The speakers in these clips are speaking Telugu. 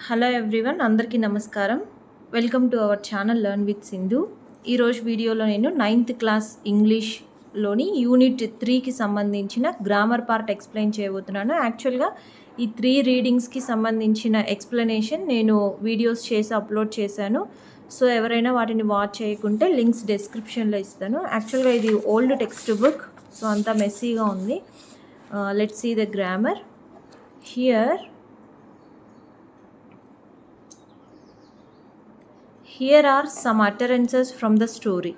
హలో ఎవ్రీవన్, అందరికీ నమస్కారం. Welcome to our channel learn with Sindhu. ఈరోజు వీడియోలో నేను 9th క్లాస్ ఇంగ్లీష్లోని యూనిట్ 3కి సంబంధించిన గ్రామర్ పార్ట్ ఎక్స్ప్లెయిన్ చేయబోతున్నాను. యాక్చువల్గా ఈ 3 రీడింగ్స్కి సంబంధించిన ఎక్స్ప్లెనేషన్ నేను వీడియోస్ చేసి అప్లోడ్ చేశాను. సో ఎవరైనా వాటిని వాచ్ చేయకుంటే లింక్స్ డిస్క్రిప్షన్లో ఇస్తాను. యాక్చువల్గా ఇది ఓల్డ్ టెక్స్ట్ బుక్, సో అంతా మెస్సీగా ఉంది. Let's see the grammar. Here are some utterances from the story.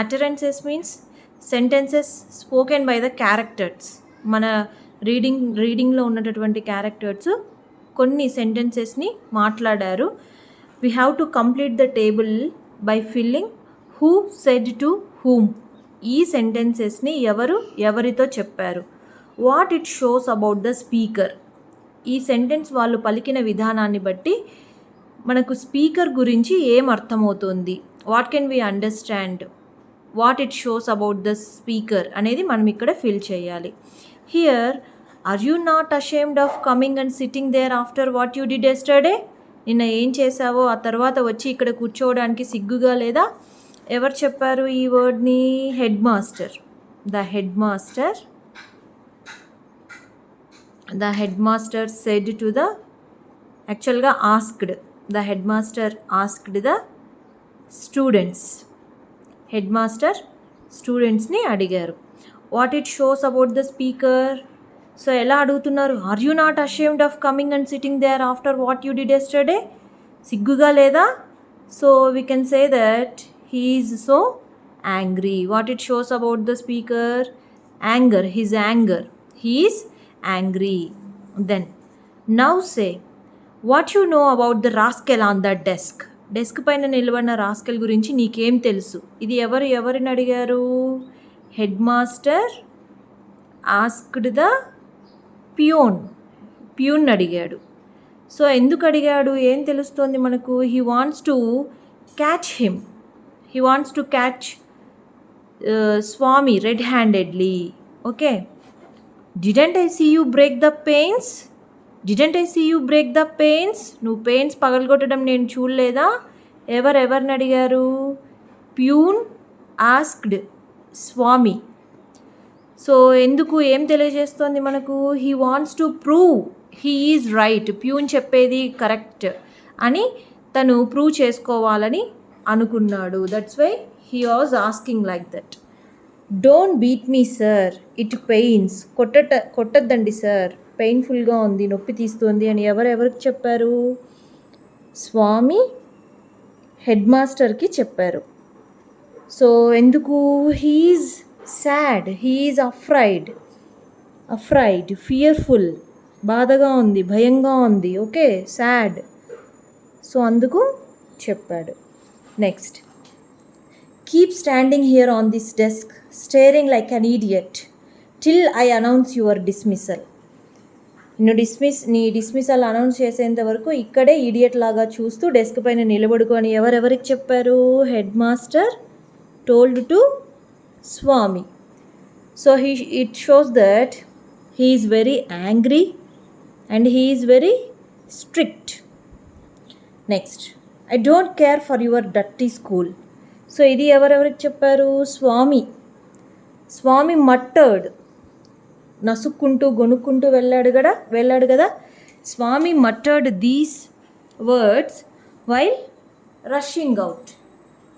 Utterances means sentences spoken by the characters. మన రీడింగ్లో ఉన్నటువంటి క్యారెక్టర్స్ కొన్ని సెంటెన్సెస్ని మాట్లాడారు. We have to complete the table by filling who said to whom. ఈ సెంటెన్సెస్ని ఎవరితో చెప్పారు. What it shows about the speaker. ఈ సెంటెన్స్ వాళ్ళు పలికిన విధానాన్ని బట్టి మనకు స్పీకర్ గురించి ఏం అర్థమవుతుంది, what can we understand, what it shows about the speaker అనేది మనం ఇక్కడ ఫిల్ చేయాలి. Here, are you not ashamed of coming and sitting there after what you did yesterday. నిన్న ఏం చేసావో ఆ తర్వాత వచ్చి ఇక్కడ కూర్చోవడానికి సిగ్గుగా లేదా? ఎవరు చెప్పారు ఈ వర్డ్ని? Headmaster. The head master said to the, యాక్చువల్గా asked. The headmaster asked the students. Headmaster స్టూడెంట్స్ని అడిగారు. What it shows about the speaker. So ఎలా అడుగుతున్నారు? Are you not ashamed of coming and sitting there after what you did yesterday. సిగ్గుగా లేదా? So we can say that he is so angry. What it shows about the speaker? Anger. His anger. He is angry. Then now say what you know about the rascal on the desk. Desk పైన నిలబడిన రాస్కెల్ గురించి నీకేం తెలుసు. ఇది ఎవరిని అడిగారు? Head master asked the peon అడిగాడు. సో ఎందుకు అడిగాడు? ఏం తెలుస్తోంది మనకు? He wants to catch Swami red handedly. Okay. Didn't I see you break the panes. నువ్వు పెయిన్స్ పగలగొట్టడం నేను చూడలేదా? ఎవరిని అడిగారు? ప్యూన్ ఆస్క్డ్ స్వామి. సో ఎందుకు, ఏం తెలియజేస్తోంది మనకు? He wants to prove he is right. Peon చెప్పేది కరెక్ట్ అని తను ప్రూవ్ చేసుకోవాలని అనుకున్నాడు. That's why he was asking like that. Don't beat me sir, it pains. కొట్టద్దండి సార్, పెయిన్ఫుల్గా ఉంది, నొప్పి తీస్తుంది అని ఎవరికి చెప్పారు? స్వామి హెడ్ మాస్టర్కి చెప్పారు. సో ఎందుకు? He's sad, he's afraid, fearful, బాధగా ఉంది, భయంగా ఉంది. Okay, sad. సో అందుకు చెప్పాడు. Next, keep standing here on this desk staring like an idiot till I announce your dismissal. నీ డిస్మిసల్ అనౌన్స్ చేసేంత వరకు ఇక్కడే ఈడియట్ లాగా చూస్తూ డెస్క్ పైన నిలబడుకొని ఎవరికి చెప్పారు? Head master told to Swami. So it shows that he is very angry and he is very strict. Next, I don't care for your dirty school. So ఇది ఎవరికి చెప్పారు? స్వామి మట్టర్డ్, నసుక్కుంటూ గొనుక్కుంటూ వెళ్ళాడు కదా. Swami muttered these words while rushing out.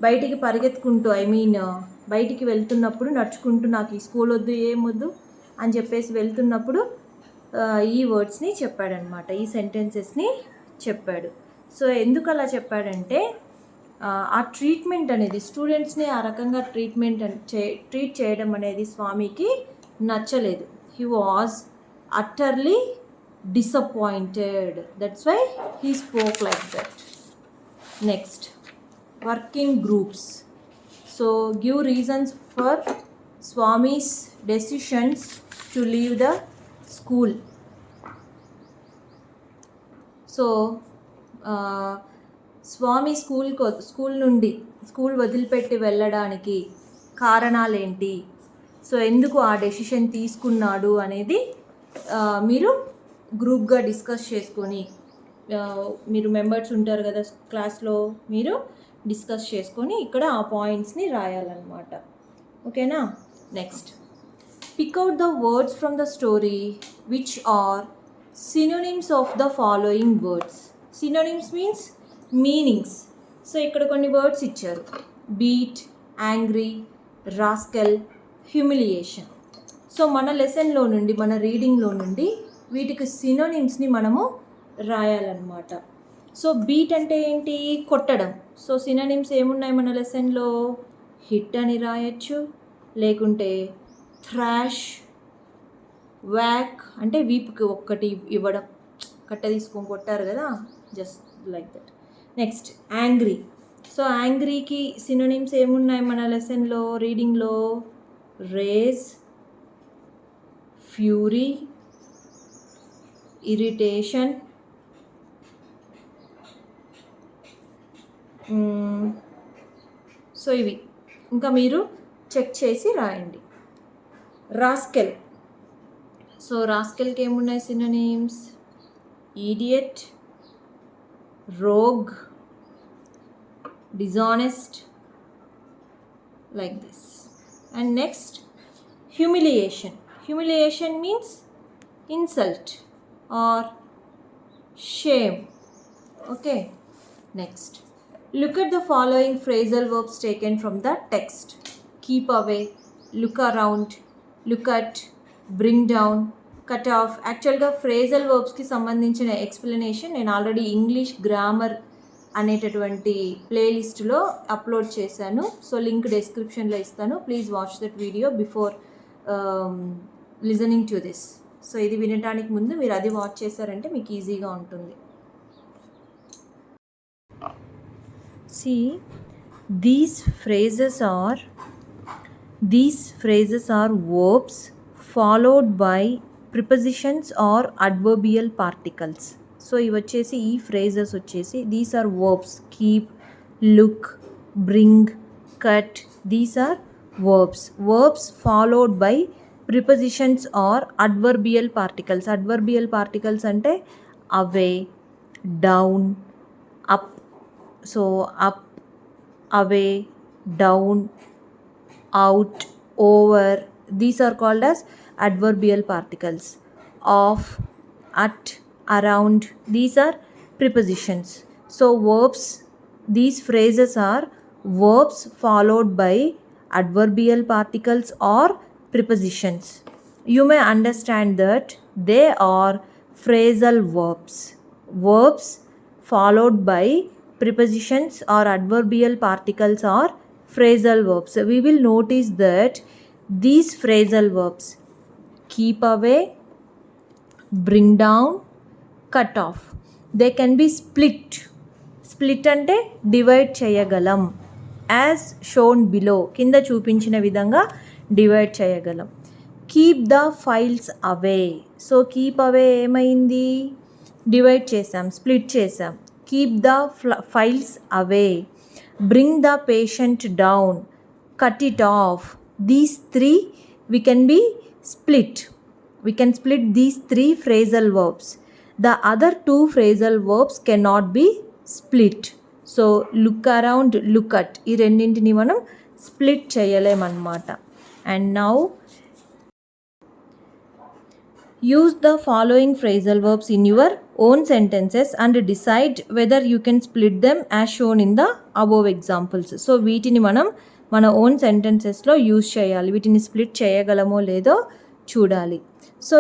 బయటికి పరిగెత్తుకుంటూ, బయటికి వెళ్తున్నప్పుడు నడుచుకుంటూ, నాకు ఈ స్కూల్ వద్దు, ఏమొద్దు అని చెప్పేసి వెళ్తున్నప్పుడు ఈ వర్డ్స్ని చెప్పాడనమాట, ఈ సెంటెన్సెస్ని చెప్పాడు. సో ఎందుకు అలా చెప్పాడంటే ఆ ట్రీట్మెంట్ అనేది, స్టూడెంట్స్ని ఆ రకంగా ట్రీట్ చేయడం అనేది స్వామికి నచ్చలేదు. He was utterly disappointed. That's why he spoke like that. Next, working groups. So give reasons for Swami's decisions to leave the school. So Swami school వదిలిపెట్టి వెళ్ళడానికి కారణాలేంటి, సో ఎందుకు ఆ డెసిషన్ తీసుకున్నాడు అనేది మీరు గ్రూప్గా డిస్కస్ చేసుకొని మీరు మెంబర్స్ ఉంటారు కదా క్లాస్లో, మీరు డిస్కస్ చేసుకొని ఇక్కడ ఆ పాయింట్స్ని రాయాలన్నమాట. ఓకేనా. Next, pick out the words from the story which are synonyms of the following words. Synonyms means meanings. So ఇక్కడ కొన్ని వర్డ్స్ ఇచ్చారు: beat, angry, rascal, humiliation. So మన లెసన్లో నుండి, మన రీడింగ్లో నుండి వీటికి సినోనిమ్స్ని మనము రాయాలన్నమాట. సో బీట్ అంటే ఏంటి? కొట్టడం. సో సినోనిమ్స్ ఏమున్నాయి మన లెసన్లో? హిట్ అని రాయొచ్చు, లేకుంటే థ్రాష్, వ్యాక్ అంటే వీపుకి ఒక్కటి ఇవ్వడం, కట్ట తీసుకొని కొట్టారు కదా, just like that. Next, angry. So యాంగ్రీకి సినోనిమ్స్ ఏమున్నాయి మన లెసన్లో, రీడింగ్లో? రేజ్, ఫ్యూరీ, ఇరిటేషన్, సో ఇవి ఇంకా మీరు చెక్ చేసి రాయండి. రాస్కెల్. సో రాస్కెల్కి ఏమున్నాయి synonyms? Idiot, rogue, dishonest, like this. And next, humiliation. Humiliation means insult or shame. Okay. Next, look at the following phrasal verbs taken from the text: keep away, look around, look at, bring down, cut off. యాక్చువల్గా ఫ్రేజల్ వర్బ్స్కి సంబంధించిన ఎక్స్ప్లెనేషన్ నేను ఆల్రెడీ ఇంగ్లీష్ గ్రామర్ అనేటటువంటి ప్లేలిస్ట్లో అప్లోడ్ చేశాను. సో లింక్ డిస్క్రిప్షన్లో ఇస్తాను. Please watch that video before listening to this. So ఇది వినడానికి ముందు మీరు అది వాచ్ చేశారంటే మీకు ఈజీగా ఉంటుంది. See, these phrases are verbs followed by prepositions or adverbial particles. So ఇవి వచ్చేసి, ఈ ఫ్రేజెస్ వచ్చేసి, these are verbs. Keep, look, bring, cut, these are verbs followed by prepositions or adverbial particles. Adverbial particles అంటే away, down, up. So up, away, down, out, over, these are called as adverbial particles. Off, at, around, these are prepositions. So verbs, these phrases are verbs followed by adverbial particles or prepositions. You may understand that they are phrasal verbs followed by prepositions or adverbial particles or phrasal verbs. We will notice that these phrasal verbs, keep away, bring down, cut off, they can be split అంటే డివైడ్ చేయగలం. యాజ్ షోన్ బిలో, కింద చూపించిన విధంగా డివైడ్ చేయగలం. Keep the files away. So keep away ఏమైంది? డివైడ్ చేసాం, స్ప్లిట్ చేసాం. Keep the files away. Bring the patient down, cut it of. These three we can be split. We can split these three phrasal verbs. The other two phrasal verbs cannot be split. So look around, look at, ఈ రెండింటిని మనం split చేయలేమన్నమాట. And now use the following phrasal verbs in your own sentences and decide whether you can split them as shown in the above examples. So వీటిని మనం మన ఓన్ సెంటెన్సెస్లో యూజ్ చేయాలి. వీటిని స్ప్లిట్ చేయగలమో లేదో చూడాలి. సో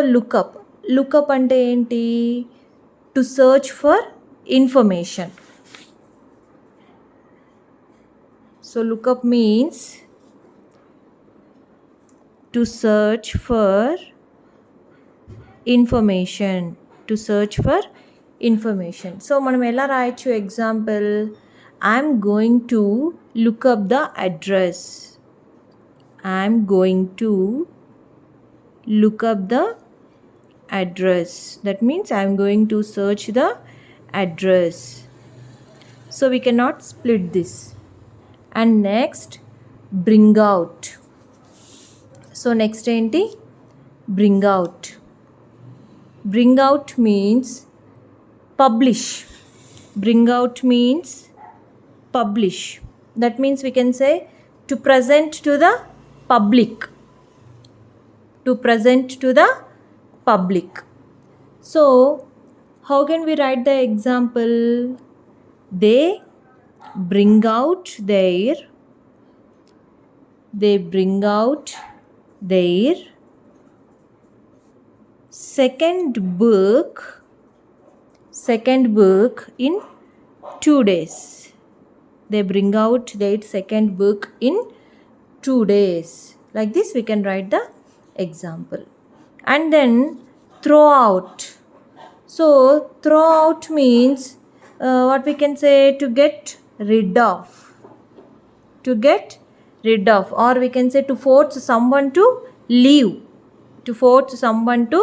లుకప్ అంటే ఏంటి? To search for information. So lookup means to search for information. So మనం ఎలా రాయొచ్చు? Example, I'm going to look up the address. I'm going to look up the address. That means I'm going to search the address. So we cannot split this. And next, bring out. So next enti? Bring out. Bring out means Publish. Bring out means publish. That means we can say to present to the public. To present to the public. So how can we write the example? They bring out their second book in 2 days. They bring out their second book in 2 days. Like this we can write the example. And then throw out. So throw out means what we can say, to get rid of. To get rid of, or we can say to force someone to leave. To force someone to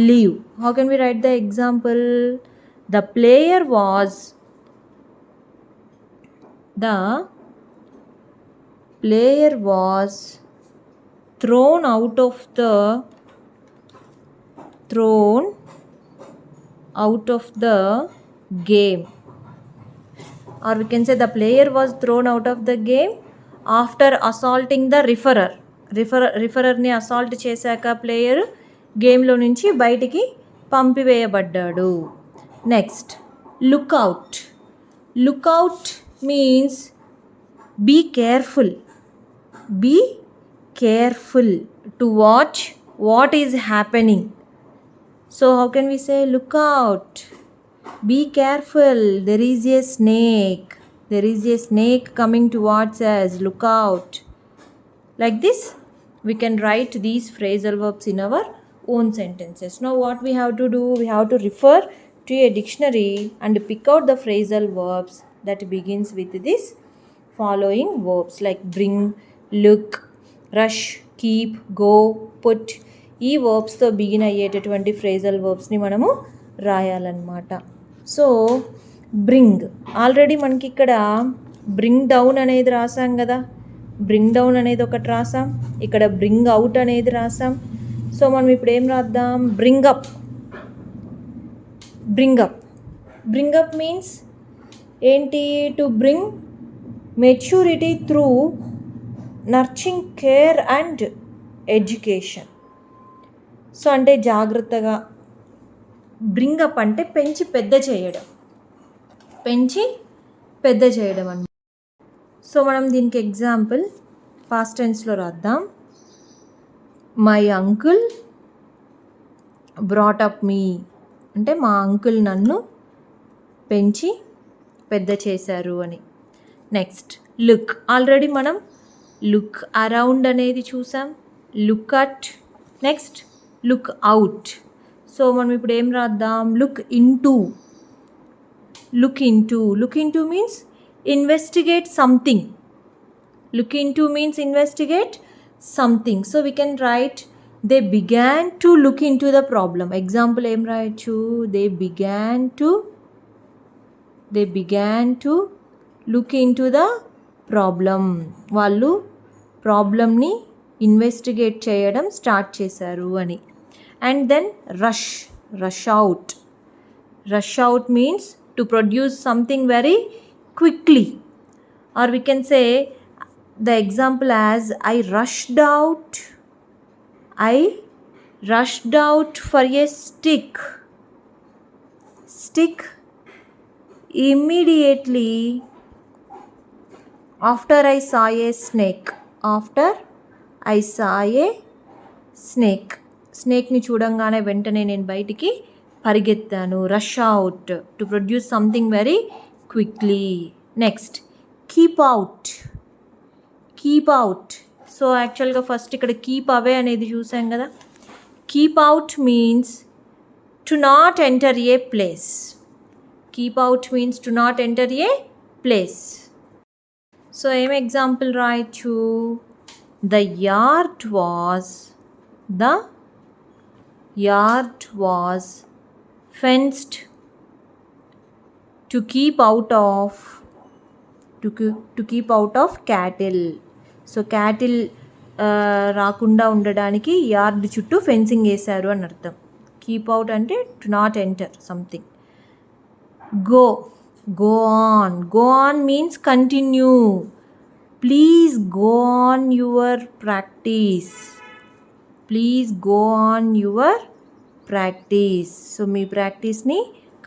leave. How can we write the example? The player was thrown out of the game. Or we can say the player was thrown out of the game after assaulting the referer. రిఫరర్ని అసాల్ట్ చేశాక ప్లేయర్ గేమ్లో నుంచి బయటికి పంపివేయబడ్డాడు. Next lookout. Lookout means be careful. Be careful to watch what is happening. So how can we say lookout? Be careful, there is a snake. There is a snake coming towards us. Look out. Like this, we can write these phrasal verbs in our own sentences. Now what we have to do? We have to refer to a dictionary and pick out the phrasal verbs that begins with this following verbs like bring, look, rush, keep, go, put. ఈ వర్బ్స్తో బిగిన్ అయ్యేటటువంటి ఫ్రేజల్ వర్బ్స్ని మనము రాయాలన్నమాట. సో బ్రింగ్, ఆల్రెడీ మనకి ఇక్కడ బ్రింగ్ డౌన్ అనేది రాసాం కదా. బ్రింగ్ డౌన్ అనేది ఒకటి రాసాం, ఇక్కడ బ్రింగ్ అవుట్ అనేది రాసాం. సో మనం ఇప్పుడు ఏం రాద్దాం? Bring up. Bring up. Bring up means ఏంటి? To bring maturity through nurturing care and education. So అంటే జాగ్రత్తగా. బ్రింగ్ అప్ అంటే పెంచి పెద్ద చేయడం. పెంచి పెద్ద చేయడం అన్నమాట. సో మనం దీనికి ఎగ్జాంపుల్ పాస్ట్ టెన్స్లో రాద్దాం. మై అంకుల్ బ్రాట్ అప్ మీ అంటే మా అంకుల్ నన్ను పెంచి పెద్ద చేశారు అని. Next look. ఆల్రెడీ మనం లుక్ అరౌండ్ అనేది చూసాం. Look at. Next look out. So మనం ఇప్పుడు ఏం రాద్దాం? Look into. Look into. Look into means investigate something. Look into means investigate something. So we can write they began to look into the problem. Example ఏం రాయొచ్చు? They began to look into the problem. వాళ్ళు ప్రాబ్లమ్ని ఇన్వెస్టిగేట్ చేయడం స్టార్ట్ చేశారు అని. And then rush. Rush out. Rush out means to produce something very quickly. Or we can say the example as I rushed out for a stick. Stick immediately after I saw a snake. After I saw a snake. స్నేక్ని చూడంగానే వెంటనే నేను బయటికి పరిగెత్తాను. Rush out to produce something very quickly. Next keep out. Keep out. So యాక్చువల్గా ఫస్ట్ ఇక్కడ కీప్ అవే అనేది చూసాం కదా. Keep out means to not enter a place. Keep out means to not enter a place. So ఏం ఎగ్జాంపుల్ రాయొచ్చు? The yard was fenced to keep out of cattle. So cattle రాకుండా ఉండడానికి యార్డ్ చుట్టూ ఫెన్సింగ్ వేశారు అని అర్థం. కీప్ అవుట్ అంటే to not enter something. Go. Go on. Go on means continue. Please go on your practice. Please go on your practice. So మీ ప్రాక్టీస్ని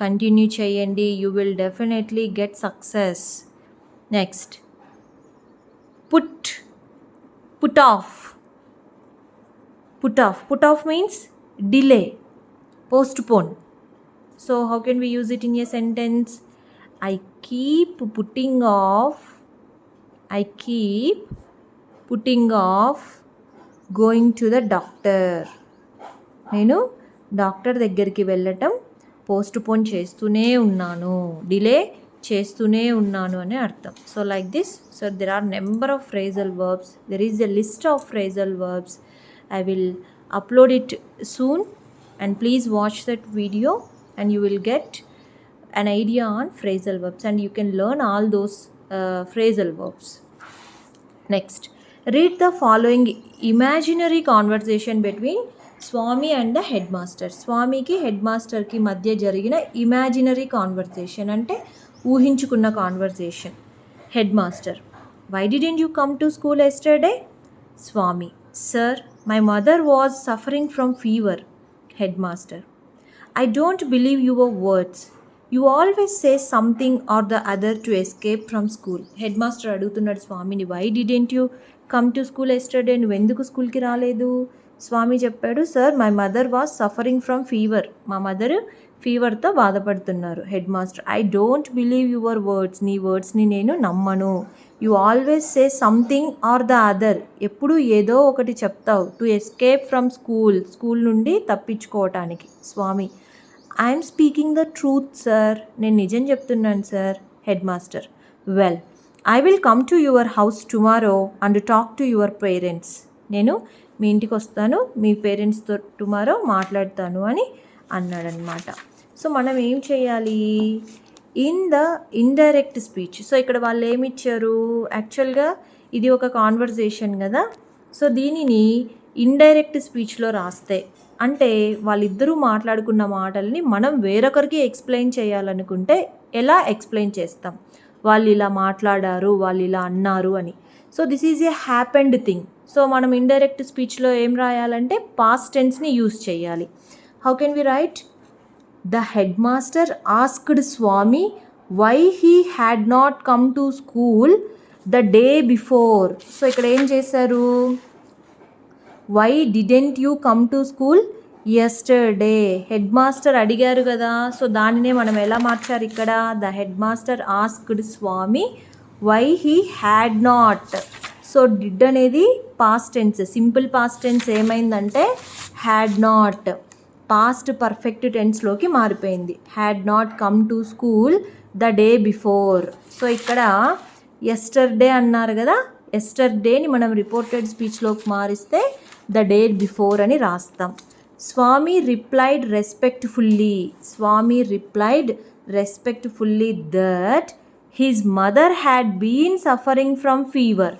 కంటిన్యూ చేయండి. You will definitely get success. Next. Put off. Put off means delay, postpone. So how can we use it in a sentence? I keep putting off going to the doctor. నేను డాక్టర్ దగ్గరికి వెళ్ళటం పోస్ట్పోన్ చేస్తూనే ఉన్నాను, డిలే చేస్తూనే ఉన్నాను అనే అర్థం. So like this. So there are number of phrasal verbs. There is a list of phrasal verbs. I will upload it soon and please watch that video and you will get an idea on phrasal verbs and you can learn all those phrasal verbs. Next, read the following imaginary conversation between Swami and the headmaster. స్వామికి హెడ్ మాస్టర్కి మధ్య జరిగిన ఇమాజినరీ కాన్వర్సేషన్ అంటే ఊహించుకున్న conversation. Headmaster, why didn't you come to school yesterday? Swami, sir, my mother was suffering from fever. Headmaster, I don't believe your words. You always say something or the other to escape from school. Headmaster అడుగుతున్నాడు స్వామిని, why didn't you come to school yesterday? నువ్వు ఎందుకు స్కూల్కి రాలేదు? స్వామి చెప్పాడు, sir, my mother was suffering from fever. మా మదర్ ఫీవర్తో బాధపడుతున్నారు. Headmaster, I don't believe your words. నీ వర్డ్స్ని నేను నమ్మను. You always say something or the other. ఎప్పుడు ఏదో ఒకటి చెప్తావు. టు ఎస్కేప్ ఫ్రమ్ స్కూల్ నుండి తప్పించుకోవటానికి. Swami, I'm speaking the truth sir. నేను నిజం చెప్తున్నాను సార్. Headmaster, well, I will come to your house tomorrow and talk to your parents. నేను మీ ఇంటికి వస్తాను, మీ పేరెంట్స్తో టుమారో మాట్లాడతాను అని అన్నాడనమాట. సో మనం ఏం చేయాలి? In the indirect speech. So ఇక్కడ వాళ్ళు ఏమి ఇచ్చారు? యాక్చువల్గా ఇది ఒక కాన్వర్జేషన్ కదా. సో దీనిని ఇండైరెక్ట్ స్పీచ్లో రాస్తే, అంటే వాళ్ళిద్దరూ మాట్లాడుకున్న మాటల్ని మనం వేరొకరికి ఎక్స్ప్లెయిన్ చేయాలనుకుంటే ఎలా ఎక్స్ప్లెయిన్ చేస్తాం? వాళ్ళు ఇలా మాట్లాడారు, వాళ్ళు ఇలా అన్నారు అని. So this is a happened thing. So మనం ఇండైరెక్ట్ స్పీచ్లో ఏం రాయాలంటే పాస్ట్ టెన్స్ని యూజ్ చేయాలి. How can we write? The head master asked Swami why he had not come to school the day before. So ఇక్కడ ఏం చేశారు? Why didn't you come to school yesterday. Head master అడిగారు కదా. సో దానినే మనం ఎలా మార్చారు ఇక్కడ? The head master asked Swami why he had not. So did అనేది past tense, simple past tense ఏమైందంటే హ్యాడ్ నాట్ పాస్ట్ పర్ఫెక్ట్ టెన్స్లోకి మారిపోయింది. Had not come to school the day before. So ఇక్కడ యెస్టర్డే అన్నారు కదా, యెస్టర్డేని మనం రిపోర్టెడ్ స్పీచ్లోకి మారిస్తే ద డే బిఫోర్ అని రాస్తాం. Swami replied respectfully. Swami replied respectfully that his mother had been suffering from fever.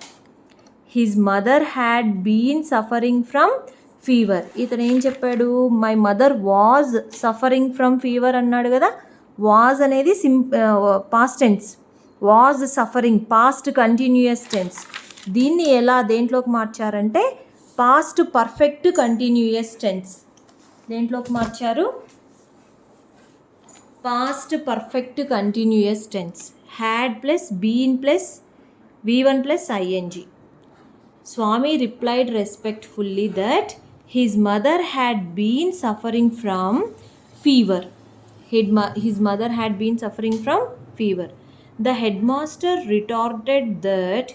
His mother had been suffering from fever. ఇతను ఏం చెప్పాడు? My mother was suffering from fever అన్నాడు కదా. వాజ్ అనేది past tense, was suffering past continuous tense. దీన్ని ఎలా దేంట్లోకి మార్చారంటే పాస్ట్ పర్ఫెక్ట్ కంటిన్యూయస్ టెన్స్. దేంట్లోకి మార్చారు? Past perfect continuous tense. Had plus been plus V1 plus ING. Swami replied respectfully that his mother had been suffering from fever. His mother had been suffering from fever. The headmaster retorted that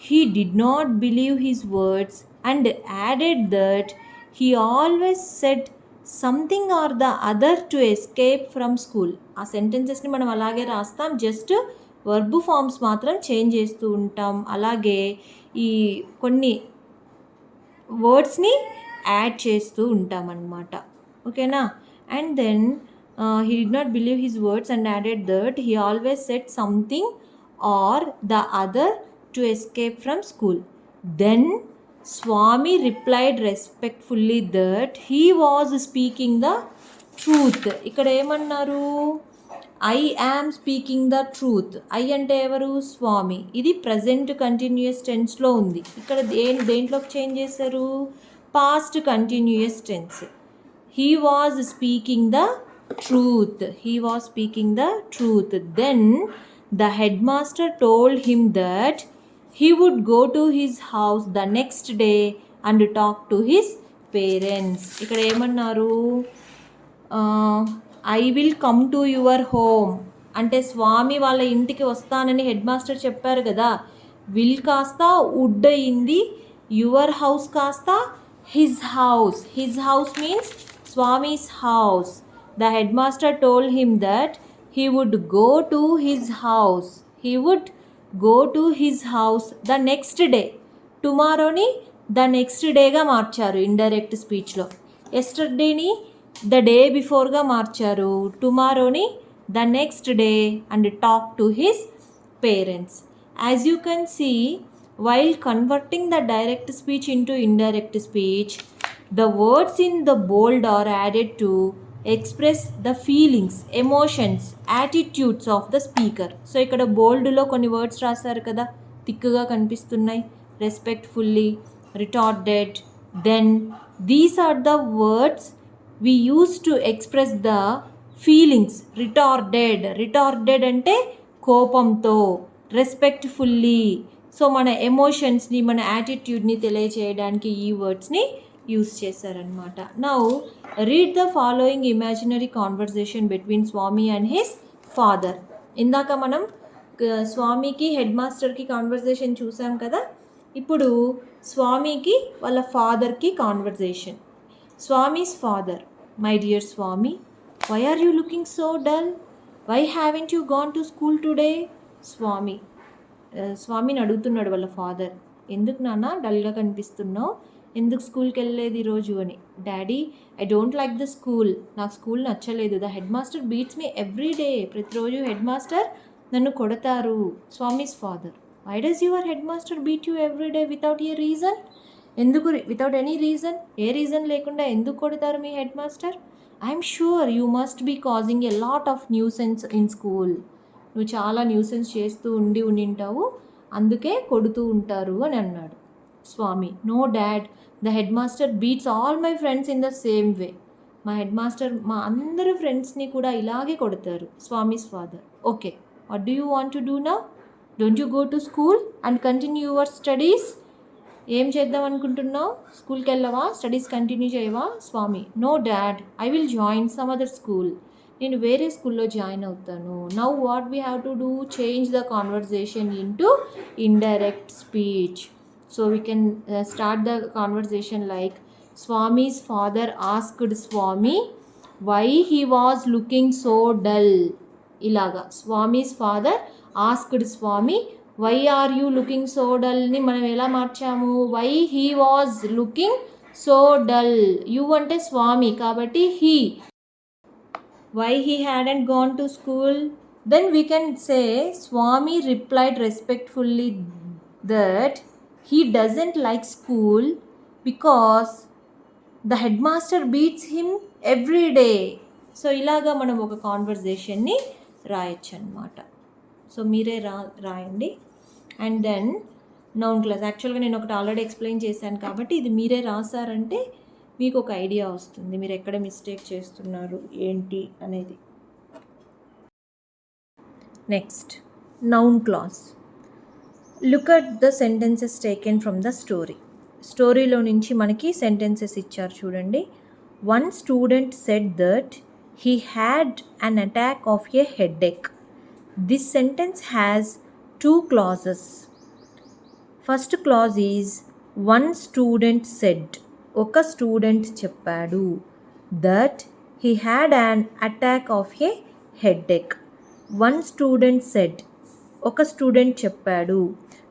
he did not believe his words and added that he always said something or the other to escape from school. ఆ సెంటెన్సెస్ని మనం అలాగే రాస్తాం, జస్ట్ వర్బ్ ఫామ్స్ మాత్రం చేంజ్ చేస్తూ ఉంటాం. అలాగే ఈ కొన్ని వర్డ్స్ని యాడ్ చేస్తూ ఉంటాం అన్నమాట. ఓకేనా? And then he did not believe his words and added that he always said something or the other to escape from school. Then Swami replied respectfully that he was speaking the truth. ఇక్కడ ఏమన్నారు? I am speaking the truth. I అంటే ఎవరు? స్వామి. ఇది ప్రజెంట్ కంటిన్యూయస్ టెన్స్లో ఉంది. ఇక్కడ దేంట్లోకి చేంజ్ చేశారు? Past continuous tense. He was speaking the truth. He was speaking the truth. Then the head master told him that he would go to his house the next day and talk to his parents. ఇక్కడ ఏమన్నారు? I will come to your home అంటే స్వామి వాళ్ళ ఇంటికి వస్తానని హెడ్ మాస్టర్ చెప్పారు కదా. విల్ కాస్త వుడ్ అయింది, యువర్ హౌస్ కాస్త his house. His house means Swami's house. The head master told him that he would go to his house. He would go to his house the next day. టుమారోని ద నెక్స్ట్ డేగా మార్చారు ఇండైరెక్ట్ స్పీచ్లో. ఎస్టర్డేని ద డే బిఫోర్గా మార్చారు. టుమారోని the next day and talk to his parents. As you can see, while converting the direct speech into indirect speech, the words in the bold are added to express the feelings, emotions, attitudes of the speaker. So ఇక్కడ బోల్డ్లో కొన్ని వర్డ్స్ రాశారు కదా, థిక్గా కనిపిస్తున్నాయి. Respectfully, retarded, then. These are the words we use to express the feelings. Retarded అంటే కోపంతో, రెస్పెక్ట్ఫుల్లీ. సో మన ఎమోషన్స్ని, మన యాటిట్యూడ్ని తెలియజేయడానికి ఈ వర్డ్స్ని యూస్ చేశారనమాట. Now read the following imaginary conversation between Swami and his father. ఇందాక మనం స్వామికి హెడ్ మాస్టర్కి కాన్వర్జేషన్ చూసాం కదా. ఇప్పుడు స్వామికి వాళ్ళ ఫాదర్కి కాన్వర్జేషన్. Swami's father: my dear Swami, why are you looking so dull? Why haven't you gone to school today? స్వామిని అడుగుతున్నాడు వాళ్ళ ఫాదర్, ఎందుకు నాన్న డల్గా కనిపిస్తున్నావు, ఎందుకు స్కూల్కి వెళ్ళలేదు ఈరోజు అని. Daddy, I don't like the school. నాకు స్కూల్ నచ్చలేదు. The head master beats me every day. ప్రతిరోజు హెడ్ మాస్టర్ నన్ను కొడతారు. Swami's father: why does your head master beat you every day without a reason? ఎందుకు without any reason, a reason లేకుండా ఎందుకు కొడతారు మీ head master? I'm sure you must be causing a lot of nuisance in school. నువ్వు చాలా న్యూసెన్స్ చేస్తూ ఉండింటావు, అందుకే కొడుతూ ఉంటారు అని అన్నాడు. Swami: no dad, the head master beats all my friends in the same way. మా హెడ్ మాస్టర్ మా అందరు ఫ్రెండ్స్ని కూడా ఇలాగే కొడతారు. Swami's father: okay, what do you want to do now? Don't you go to school and continue your studies? ఏం చేద్దాం అనుకుంటున్నావు? స్కూల్కి వెళ్ళవా? స్టడీస్ కంటిన్యూ చేయవా? Swami: no dad, I will join some other school. నేను వేరే స్కూల్లో జాయిన్ అవుతాను. Now what we have to do? Change the conversation into indirect speech. So we can start the conversation like, Swami's father asked Swami why he was looking so dull. Ilaga Swami's father asked Swami, why are you looking so dull ni మనం ఎలా మార్చాము? Why he was looking so dull. You అంటే స్వామి కాబట్టి he. Why he hadn't gone to school? Then we can say Swami replied respectfully that he doesn't like school because the headmaster beats him every day. So ఇలాగా మనం ఒక కాన్వర్జేషన్ని రాయొచ్చు అనమాట. సో మీరే రాయండి. And then noun clause. యాక్చువల్గా నేను ఒకటి ఆల్రెడీ ఎక్స్ప్లెయిన్ చేశాను కాబట్టి ఇది మీరే రాసారంటే మీకు ఒక ఐడియా వస్తుంది మీరు ఎక్కడ మిస్టేక్ చేస్తున్నారు ఏంటి అనేది. Next noun clause. Look at the sentences taken from the story. స్టోరీలో నుంచి మనకి సెంటెన్సెస్ ఇచ్చారు చూడండి. One student said that he had an attack of a headache. This sentence has two clauses. First clause is one student said, ఒక స్టూడెంట్ చెప్పాడు, that he had an attack of a headache. One student said, ఒక స్టూడెంట్ చెప్పాడు.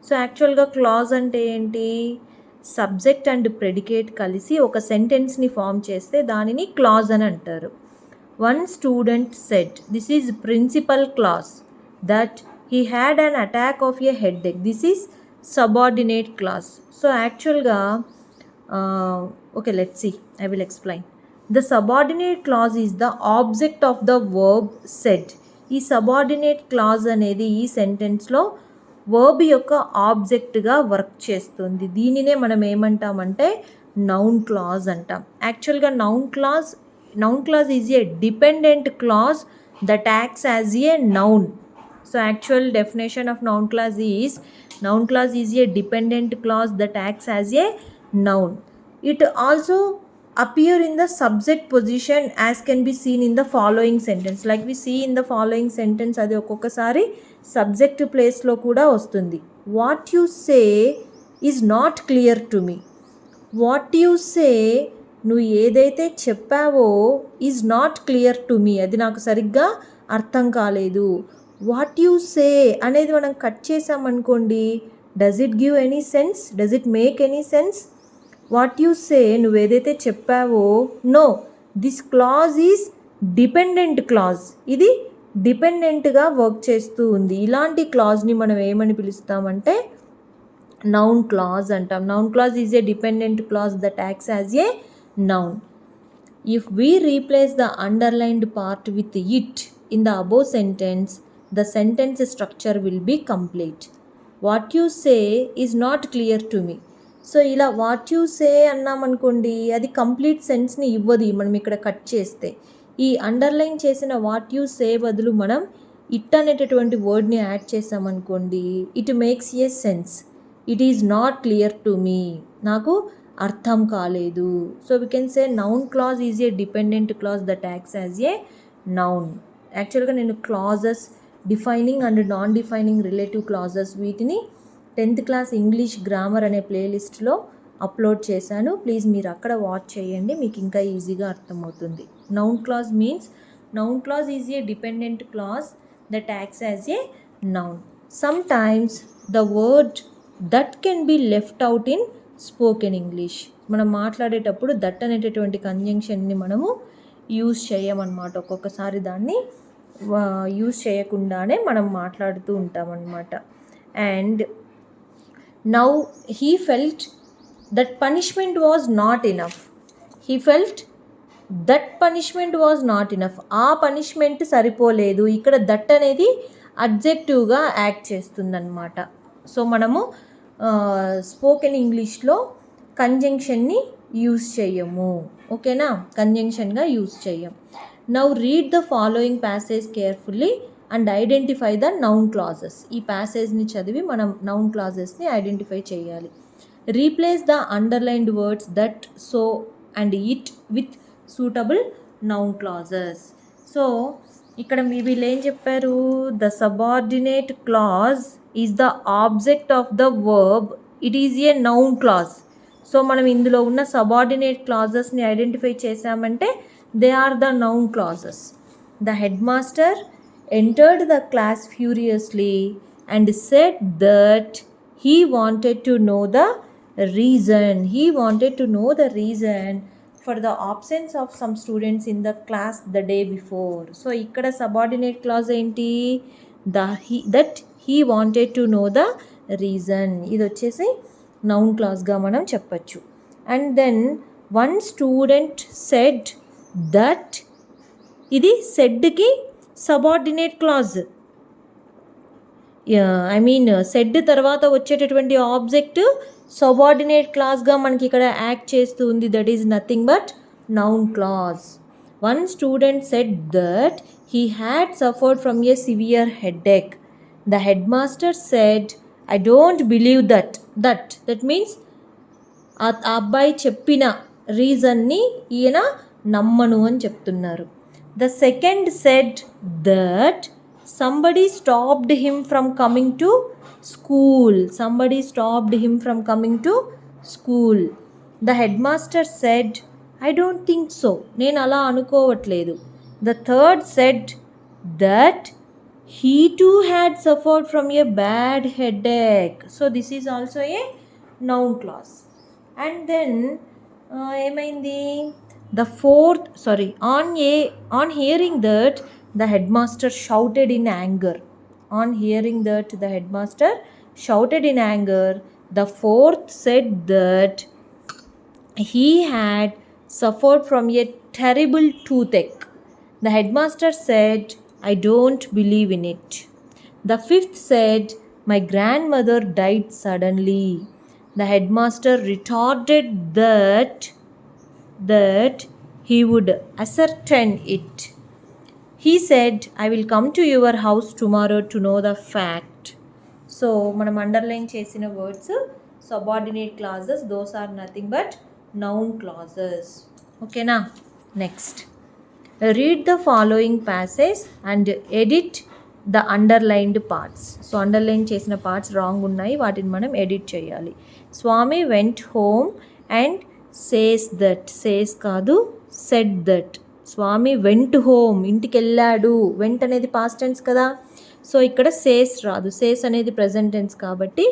సో యాక్చువల్గా క్లాజ్ అంటే ఏంటి? సబ్జెక్ట్ అండ్ ప్రెడికేట్ కలిసి ఒక సెంటెన్స్ని ఫామ్ చేస్తే దానిని క్లాజ్ అని అంటారు. One student said, this is principal clause. That he had an attack of a headache, this is subordinate clause. So యాక్చువల్గా okay, let's see, I will explain. The subordinate clause is the object of the verb said. ఈ సబార్డినేట్ క్లాజ్ అనేది ఈ సెంటెన్స్లో వర్బ్ యొక్క ఆబ్జెక్ట్గా వర్క్ చేస్తుంది. దీనినే మనం ఏమంటామంటే నౌన్ క్లాజ్ అంటాం. యాక్చువల్గా noun clause is a dependent clause that acts as a noun. So actual definition of noun clause is a dependent clause that acts as a noun. It also appear in the subject position as can be seen in the following sentence. Like we see in the following sentence, అది ఒక్కొక్కసారి subject place లో కూడా వస్తుంది. What you say is not clear to me. What you say, నువ్వు ఏదైతే చెప్పావో ఈజ్ నాట్ క్లియర్ టు మీ, అది నాకు సరిగ్గా అర్థం కాలేదు. వాట్ యూ సే అనేది మనం కట్ చేసామనుకోండి, does it give any sense, does it make any sense? What you say, నువ్వు ఏదైతే చెప్పావో, no, this clause is dependent clause, ఇది డిపెండెంట్గా వర్క్ చేస్తూ ఉంది. ఇలాంటి క్లాజ్ని మనం ఏమని పిలుస్తామంటే నౌన్ క్లాజ్ అంటాం. Noun clause is a dependent clause that acts as a noun. If we replace the underlined part with it in the above sentence, the sentence structure will be complete. What you say is not clear to me. So ఇలా వాట్ యూ సే అన్నామనుకోండి, అది కంప్లీట్ సెన్స్ని ఇవ్వదు మనం ఇక్కడ కట్ చేస్తే. ఈ అండర్లైన్ చేసిన వాట్ యూ సే బదులు మనం ఇట్ అనేటటువంటి వర్డ్ని యాడ్ చేసామనుకోండి, it makes a sense. It is not clear to me, నాకు అర్థం కాలేదు. So we can say noun clause is a dependent clause that acts as a noun. యాక్చువల్గా నేను clauses, defining and non defining relative clauses, వీటిని 10th క్లాస్ ఇంగ్లీష్ గ్రామర్ అనే ప్లేలిస్ట్లో అప్లోడ్ చేశాను. ప్లీజ్ మీరు అక్కడ వాచ్ చేయండి, మీకు ఇంకా ఈజీగా అర్థమవుతుంది. Noun clause means noun clause is a dependent clause that acts as a noun. Sometimes the word that can be left out in spoken English. మనం మాట్లాడేటప్పుడు దట్ అనేటటువంటి కంజంక్షన్ని మనము యూజ్ చేయమన్నమాట. ఒక్కొక్కసారి దాన్ని యూజ్ చేయకుండానే మనం మాట్లాడుతూ ఉంటామన్నమాట. And now he felt that punishment was not enough. He felt that punishment was not enough, ఆ పనిష్మెంట్ సరిపోలేదు. ఇక్కడ దట్ అనేది అడ్జెక్టివ్గా యాక్ట్ చేస్తుందన్నమాట. సో మనము స్పోకెన్ ఇంగ్లీష్లో కంజంక్షన్ని యూజ్ చేయము, ఓకేనా? కంజంక్షన్గా యూజ్ చేయం. Now read the following passage carefully and identify the noun clauses. ఈ ప్యాసేజ్ని చదివి మనం నౌన్ క్లాజెస్ని ఐడెంటిఫై చేయాలి. Replace the underlined words that, so and it with suitable noun clauses. So ఇక్కడ వీళ్ళు ఏం చెప్పారు, the subordinate clause is the object of the verb, it is a noun clause. So మనం ఇందులో ఉన్న సబార్డినేట్ క్లాజెస్ని ఐడెంటిఫై చేసామంటే they are the noun clauses. The head master entered the class furiously and said that he wanted to know the reason for the absence of some students in the class the day before. So ikkada subordinate clause enti, that he wanted to know the reason, ఇది వచ్చేసి నౌన్ క్లాజ్గా మనం చెప్పచ్చు. And then one student said that, ఇది సెడ్కి సబార్డినేట్ క్లాజ్. సెడ్ తర్వాత వచ్చేటటువంటి ఆబ్జెక్ట్ సబార్డినేట్ క్లాజ్గా మనకి ఇక్కడ యాక్ట్ చేస్తూ ఉంది. That is nothing but noun clause. One student said that he had suffered from A severe headache. The head master said I don't believe that means ఆ అబ్బాయి చెప్పిన రీజన్ని ఈయన నమ్మను అని చెప్తున్నారు. The second said that somebody stopped him from coming to school. The headmaster said, I don't think so. నేను అలా అనుకోవట్లేదు. The third said that he too had suffered from a bad headache. So this is also a noun clause. And then ఏమైంది, on hearing that the headmaster shouted in anger. The fourth said that he had suffered from a terrible toothache. The headmaster said, I don't believe in it. The fifth said, my grandmother died suddenly. The headmaster retorted that he would ascertain it. He said, I will come to your house tomorrow to know the fact. So మనం అండర్లైన్ చేసిన words subordinate clauses, those are nothing but noun clauses. ఓకేనా? Next, read the following passage and edit the underlined parts. So underline చేసిన పార్ట్స్ రాంగ్ ఉన్నాయి, వాటిని మనం ఎడిట్ చేయాలి. Swami went home and says that, says కాదు said that. Swami went home, ఇంటికి వెళ్ళాడు. వెంట్ అనేది పాస్ట్ టెన్స్ కదా, సో ఇక్కడ సేస్ రాదు. సేస్ అనేది ప్రజెంట్ టెన్స్ కాబట్టి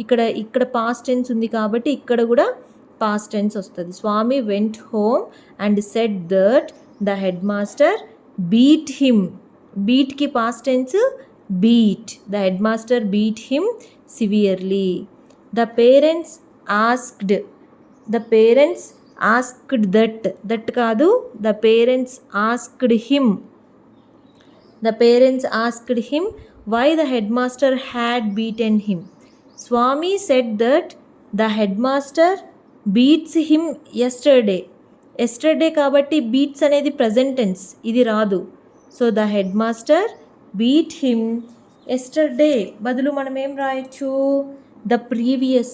ఇక్కడ పాస్ట్ టెన్స్ ఉంది కాబట్టి ఇక్కడ కూడా పాస్ట్ టెన్స్ వస్తుంది. Swami went home and said that the head master beat him. బీట్కి past tense beat. The head master beat him severely. The parents asked, the parents asked that కాదు, the parents asked him. The parents asked him why the headmaster had beaten him. Swami said that the headmaster beats him yesterday. Yesterday కాబట్టి beats అనేది present tense, ఇది రాదు. So the headmaster beat him yesterday బదులు మనం ఏం రాయొచ్చు? the previous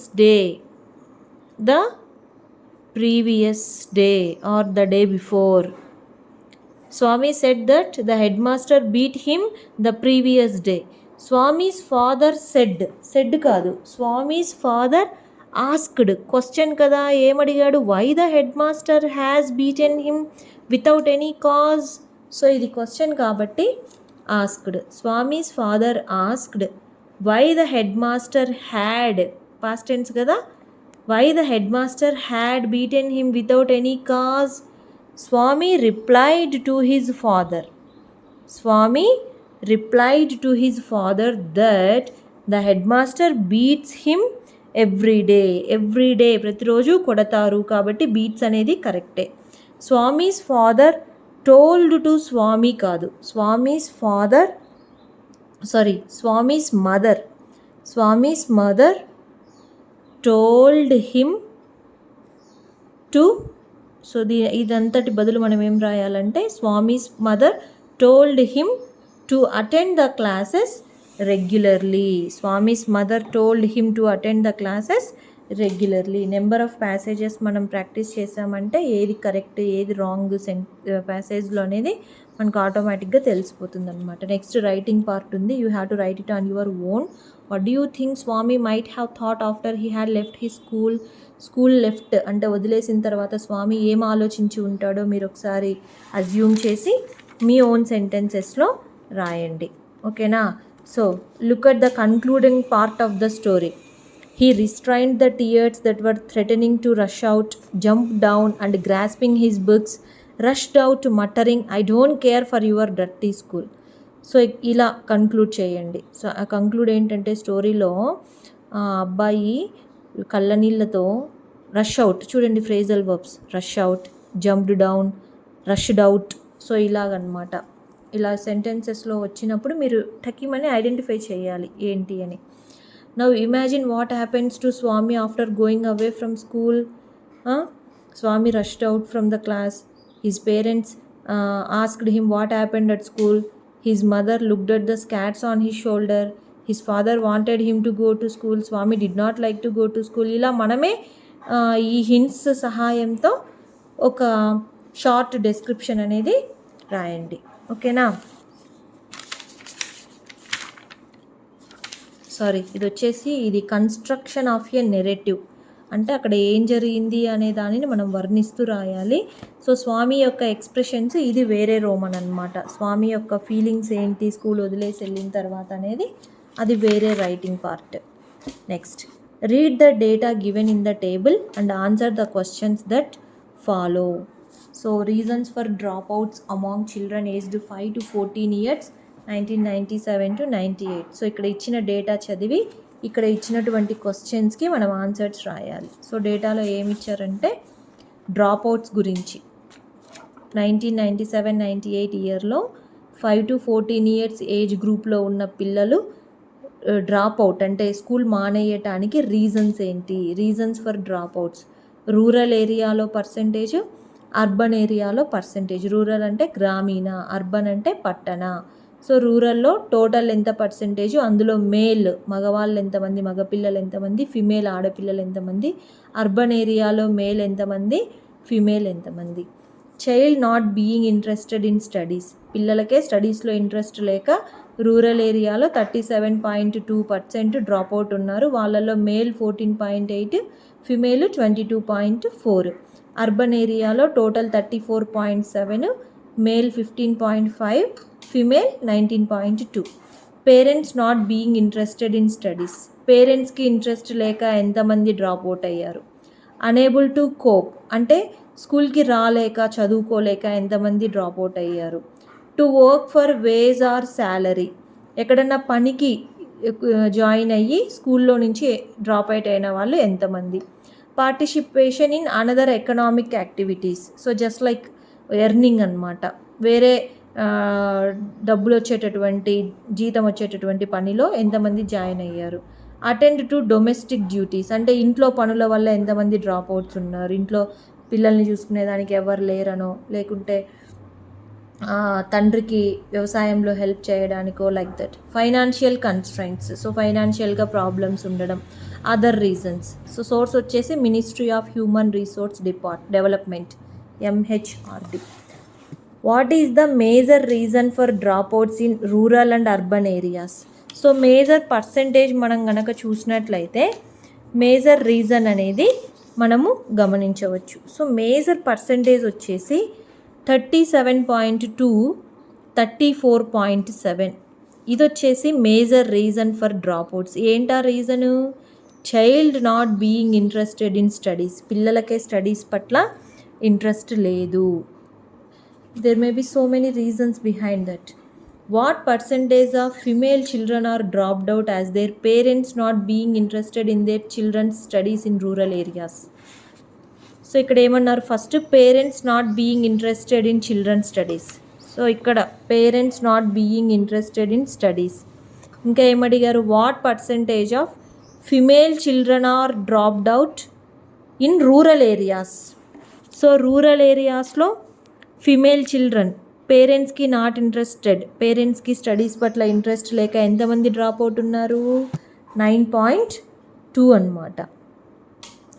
day or the day before. Swami said that the headmaster beat him the previous day. Swami's father said కాదు, Swami's father asked, question కదా, ఏమడిగాడు? why the headmaster has beaten him without any cause. So ఇది క్వశ్చన్ కాబట్టి asked. Swami's father asked why the headmaster had, past tense కదా, why the headmaster had beaten him without any cause. Swami replied to his father. Swami replied to his father that the headmaster beats him every day. Every day, ప్రతిరోజు కొడతారు కాబట్టి బీట్స్ అనేది కరెక్టే. Swami's father told to, Swami కాదు, Swami's father Swami's mother told him to. So ఇదంతటి బదులు మనం ఏం రాయాలంటే Swami's mother told him to attend the classes regularly. Swami's mother told him to attend the classes regularly. Number of passages మనం ప్రాక్టీస్ చేసామంటే ఏది కరెక్ట్ ఏది రాంగ్ ప్యాసేజ్లో అనేది మనకు ఆటోమేటిక్గా తెలిసిపోతుంది అనమాట. నెక్స్ట్ రైటింగ్ పార్ట్ ఉంది. You have to write it on your own. What do you think Swami might have thought after he had left he school left అంటే వదిలేసిన తర్వాత స్వామి ఏం ఆలోచించి ఉంటాడో మీరు ఒకసారి అజ్యూమ్ చేసి మీ ఓన్ సెంటెన్సెస్లో రాయండి. ఓకేనా? So look at the concluding part of the story. He restrained the tears that were threatening to rush out, jumped down and grasping his books, rushed out muttering, I don't care for your dirty school. So ఇలా కంక్లూడ్ చేయండి. సో ఆ కంక్లూడ్ ఏంటంటే స్టోరీలో అబ్బాయి కళ్ళనీళ్ళతో రష్ అవుట్, చూడండి phrasal verbs, rush out, jumped down, rushed out. So ఇలాగనమాట. ఇలా సెంటెన్సెస్లో వచ్చినప్పుడు మీరు టకీమని ఐడెంటిఫై చేయాలి ఏంటి అని. Now imagine what happens to Swami after going away from school. Swami rushed out from the class. His parents asked him what happened at school. His mother looked at the scars on his shoulder. His father wanted him to go to school. Swami did not like to go to school. ఇలా మనమే ఈ హింట్స్ సహాయంతో ఒక షార్ట్ డెస్క్రిప్షన్ అనేది రాయండి. ఓకేనా? ఇది వచ్చేసి ఇది కన్స్ట్రక్షన్ ఆఫ్ ఎ నెరేటివ్, అంటే అక్కడ ఏం జరిగింది అనే దానిని మనం వర్ణిస్తూ రాయాలి. సో స్వామి యొక్క ఎక్స్ప్రెషన్స్ ఇది వేరే రోమన్ అనమాట. స్వామి యొక్క ఫీలింగ్స్ ఏంటి స్కూల్ వదిలేసి వెళ్ళిన తర్వాత అనేది అది వేరే writing part. Next, read the data given in the table and answer the questions that follow. So reasons for drop outs among children aged 5 to 14 years 1997 to 98. So ఇక్కడ ఇచ్చిన డేటా చదివి ఇక్కడ ఇచ్చినటువంటి క్వశ్చన్స్కి మనం ఆన్సర్స్ రాయాలి. సో డేటాలో ఏమి ఇచ్చారంటే డ్రాప్ అవుట్స్ గురించి 1997-98 ఇయర్లో 5 to 14 ఇయర్స్ ఏజ్ గ్రూప్లో ఉన్న పిల్లలు డ్రాప్ అవుట్ అంటే స్కూల్ మానేయటానికి రీజన్స్ ఏంటి? Reasons for drop outs. Rural ఏరియాలో పర్సంటేజ్, అర్బన్ ఏరియాలో పర్సంటేజ్. రూరల్ అంటే గ్రామీణ, అర్బన్ అంటే పట్టణ. సో రూరల్లో టోటల్ ఎంత పర్సంటేజ్, అందులో మేల్ మగవాళ్ళు ఎంతమంది, మగపిల్లలు ఎంతమంది, ఫిమేల్ ఆడపిల్లలు ఎంతమంది, అర్బన్ ఏరియాలో మేల్ ఎంతమంది, ఫిమేల్ ఎంతమంది. Child not being interested in studies. పిల్లలకే స్టడీస్లో ఇంట్రెస్ట్ లేక రూరల్ ఏరియాలో 37.2% డ్రాప్ అవుట్ ఉన్నారు. వాళ్ళలో మేల్ 14.8, ఫిమేల్ 22.4. అర్బన్ ఏరియాలో total 34.7, male 15.5, female 19.2. Parents not being interested in studies. పేరెంట్స్కి ఇంట్రెస్ట్ లేక ఎంతమంది డ్రాప్ అవుట్ అయ్యారు? అనేబుల్ టు కోప్ అంటే స్కూల్కి రాలేక చదువుకోలేక ఎంతమంది డ్రాప్ అవుట్ అయ్యారు? To work for wage or salary. ఎక్కడన్నా పనికి జాయిన్ అయ్యి స్కూల్లో నుంచి డ్రాప్ అవుట్ అయిన వాళ్ళు ఎంతమంది? Participation in another economic activities. So just like earning అనమాట, వేరే డబ్బులు వచ్చేటటువంటి, జీతం వచ్చేటటువంటి పనిలో ఎంతమంది జాయిన్ అయ్యారు? అటెండ్ టు డొమెస్టిక్ డ్యూటీస్ అంటే ఇంట్లో పనుల వల్ల ఎంతమంది డ్రాప్ అవుట్స్ ఉన్నారు? ఇంట్లో పిల్లల్ని చూసుకునేదానికి ఎవరు లేరనో, లేకుంటే తండ్రికి వ్యవసాయంలో హెల్ప్ చేయడానికో, like that. Financial constraints. So ఫైనాన్షియల్గా ప్రాబ్లమ్స్ ఉండడం, అదర్ రీజన్స్. సో సోర్స్ వచ్చేసి ministry of human resource development, MHRD. What is the major reason for drop outs in rural and urban areas? So major percentage మనం గనక చూసినట్లయితే మేజర్ రీజన్ అనేది మనము గమనించవచ్చు. సో మేజర్ పర్సంటేజ్ వచ్చేసి 37.2, 34.7. ఇది వచ్చేసి major reason for drop outs. ఏంటా reason? Child not being interested in studies. పిల్లలకే స్టడీస్ పట్ల ఇంట్రెస్ట్ లేదు. There may be so many reasons behind that. What percentage of female children are dropped out as their parents not being interested in their children's studies in rural areas? So ఇక్కడ ఏమన్నారు? First parents not being interested in children studies. So ఇక్కడ parents not being interested in studies. ఇంకా ఏమడిగారు? What percentage of female children are dropped out in rural areas. So rural ఏరియాస్లో ఫిమేల్ చిల్డ్రన్, పేరెంట్స్కి నాట్ ఇంట్రెస్టెడ్, పేరెంట్స్కి స్టడీస్ పట్ల ఇంట్రెస్ట్ లేక ఎంతమంది డ్రాప్ అవుట్ ఉన్నారు? 9.2 అనమాట,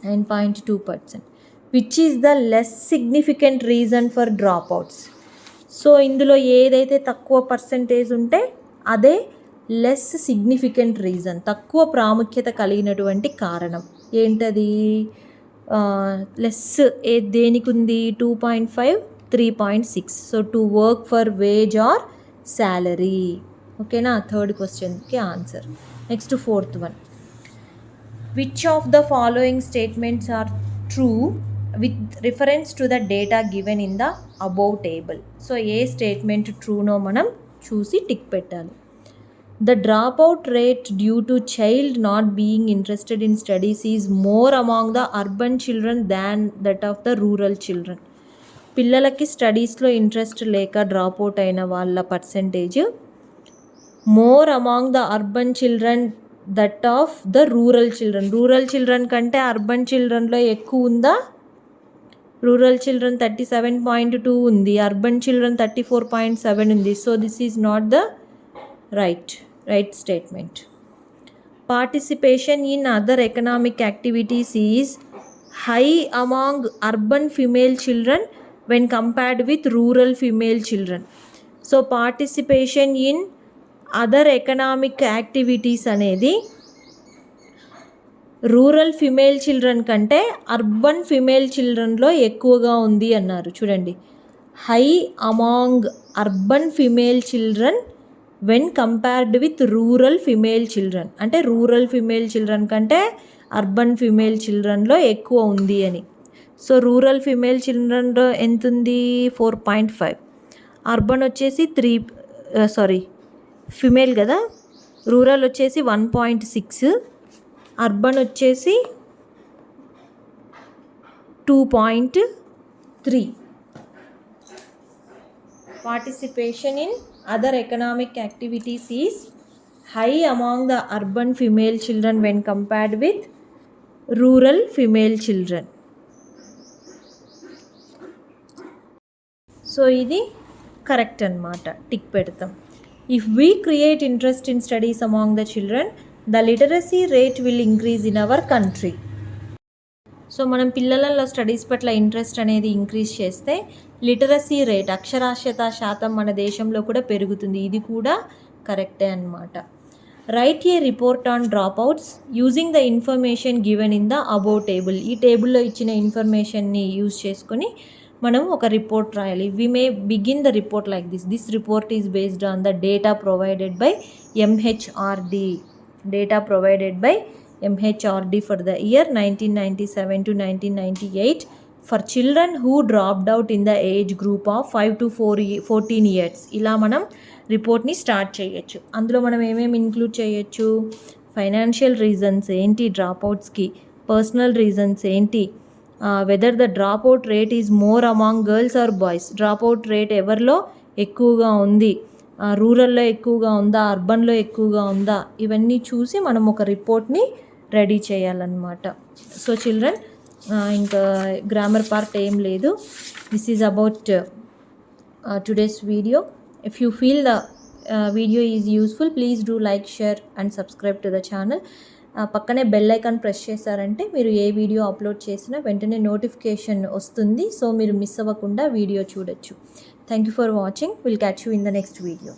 9.2%. Which is the less significant reason for drop outs. So ఇందులో ఏదైతే తక్కువ పర్సంటేజ్ ఉంటే అదే లెస్ సిగ్నిఫికెంట్ రీజన్, తక్కువ ప్రాముఖ్యత కలిగినటువంటి కారణం. ఏంటది? లెస్ దేనికి ఉంది? 2.5, 3.6. So to work for wage or salary. ఓకేనా? థర్డ్ క్వశ్చన్కి answer. Next fourth one. Which of the following statements are true with reference to the data given in the above table. So ఏ స్టేట్మెంట్ ట్రూనో మనం చూసి టిక్ పెట్టాలి. The dropout rate due to child not being interested in studies is more among the urban children than that of the rural children. పిల్లలకి స్టడీస్లో ఇంట్రెస్ట్ లేక డ్రాప్ అవుట్ అయిన వాళ్ళ percentage more among the urban children that of the rural children. Rural children కంటే అర్బన్ చిల్డ్రన్లో ఎక్కువ ఉందా? రూరల్ చిల్డ్రన్ 37.2 ఉంది, అర్బన్ చిల్డ్రన్ 34.7 ఉంది. So this is not the right statement. Participation in other economic activities is high among urban female children when compared with rural female children. So participation in other economic activities అనేది రూరల్ ఫిమేల్ చిల్డ్రన్ కంటే అర్బన్ ఫిమేల్ చిల్డ్రన్లో ఎక్కువగా ఉంది అన్నారు. చూడండి, high among urban female children when compared with rural female children, అంటే రూరల్ ఫిమేల్ చిల్డ్రన్ కంటే అర్బన్ ఫిమేల్ చిల్డ్రన్లో ఎక్కువ ఉంది అని. సో రూరల్ ఫిమేల్ చిల్డ్రన్లో ఎంత ఉంది? 4.5. అర్బన్ వచ్చేసి ఫిమేల్ కదా, రూరల్ వచ్చేసి 1.6, అర్బన్ వచ్చేసి 2.3. participation in other economic activities is high among the urban female children when compared with rural female children. So ఇది కరెక్ట్ అనమాట, టిక్ పెడతాం. If we create interest in studies among the children the literacy rate will increase in our country. So మనం పిల్లలలో స్టడీస్ పట్ల ఇంట్రెస్ట్ అనేది ఇంక్రీజ్ చేస్తే లిటరసీ రేట్, అక్షరాస్యత శాతం మన దేశంలో కూడా పెరుగుతుంది. ఇది కూడా కరెక్టే అన్నమాట. Right A report on drop outs using the information given in the above table. ఈ టేబుల్లో ఇచ్చిన ఇన్ఫర్మేషన్ని యూజ్ చేసుకొని మనం ఒక రిపోర్ట్ రాయాలి. We may begin the report like this. This report is based on the data provided by MHRD. Data provided by MHRD for the year 1997 to 1998 for children who dropped out in the age group of 5 to 14 years. ఇలా మనం రిపోర్ట్ని స్టార్ట్ చేయొచ్చు. అందులో మనం ఏమేమి ఇంక్లూడ్ చేయొచ్చు? ఫైనాన్షియల్ రీజన్స్ ఏంటి డ్రాప్అవుట్స్కి, పర్సనల్ రీజన్స్ ఏంటి, whether the dropout rate is more among girls or boys, dropout rate ఎవరిలో ఎక్కువగా ఉంది, రూరల్లో ఎక్కువగా ఉందా, అర్బన్లో ఎక్కువగా ఉందా, ఇవన్నీ చూసి మనం ఒక రిపోర్ట్ని రెడీ చేయాలన్నమాట. సో చిల్డ్రన్, ఇంకా గ్రామర్ పార్ట్ ఏం లేదు. This is about today's video. If you feel the video is useful, please do like, share and subscribe to the channel. పక్కనే బెల్ ఐకాన్ ప్రెస్ చేశారంటే మీరు ఏ వీడియో అప్లోడ్ చేసినా వెంటనే నోటిఫికేషన్ వస్తుంది. సో మీరు మిస్ అవ్వకుండా వీడియో చూడొచ్చు. Thank you for watching. Will catch you in the next video.